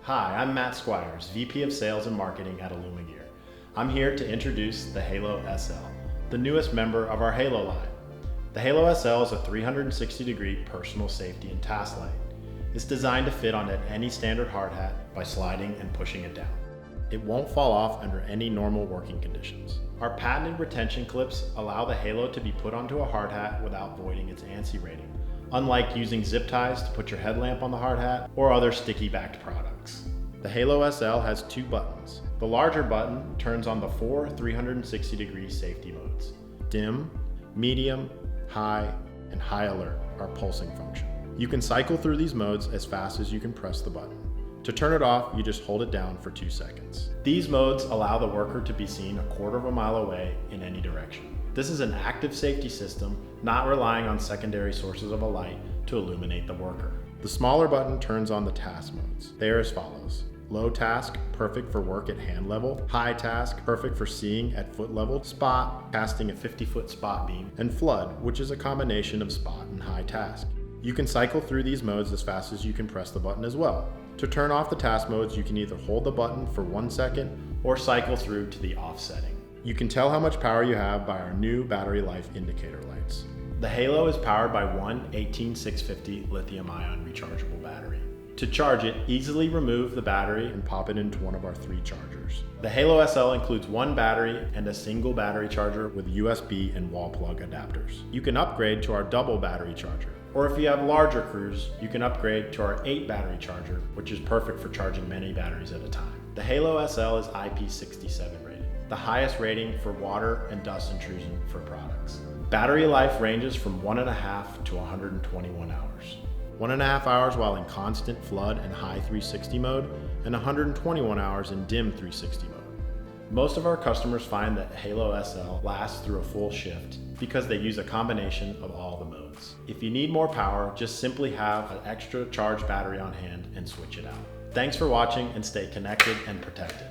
Hi, I'm Matt Squires, VP of Sales and Marketing at Gear. I'm here to introduce the Halo SL, the newest member of our Halo line. The Halo SL is a 360-degree personal safety and task light. It's designed to fit onto any standard hard hat by sliding and pushing it down. It won't fall off under any normal working conditions. Our patented retention clips allow the Halo to be put onto a hard hat without voiding its ANSI rating, unlike using zip ties to put your headlamp on the hard hat or other sticky-backed products. The Halo SL has two buttons. The larger button turns on the four 360-degree safety modes. Dim, medium, high, and high alert are pulsing function. You can cycle through these modes as fast as you can press the button. To turn it off, you just hold it down for 2 seconds. These modes allow the worker to be seen 1/4 mile away in any direction. This is an active safety system, not relying on secondary sources of a light to illuminate the worker. The smaller button turns on the task modes. They are as follows. Low task, perfect for work at hand level. High task, perfect for seeing at foot level. Spot, casting a 50-foot spot beam. And flood, which is a combination of spot and high task. You can cycle through these modes as fast as you can press the button as well. To turn off the task modes, you can either hold the button for 1 second or cycle through to the off setting. You can tell how much power you have by our new battery life indicator lights. The Halo is powered by one 18650 lithium-ion rechargeable battery. To charge it, easily remove the battery and pop it into one of our 3 chargers. The Halo SL includes one battery and a single battery charger with USB and wall plug adapters. You can upgrade to our double battery charger. Or if you have larger crews, you can upgrade to our 8 battery charger, which is perfect for charging many batteries at a time. The Halo SL is IP67 rated, the highest rating for water and dust intrusion for products. Battery life ranges from 1.5 to 121 hours. 1.5 hours while in constant flood and high 360 mode, and 121 hours in dim 360 mode. Most of our customers find that Halo SL lasts through a full shift because they use a combination of all the modes. If you need more power, just simply have an extra charged battery on hand and switch it out. Thanks for watching, and stay connected and protected.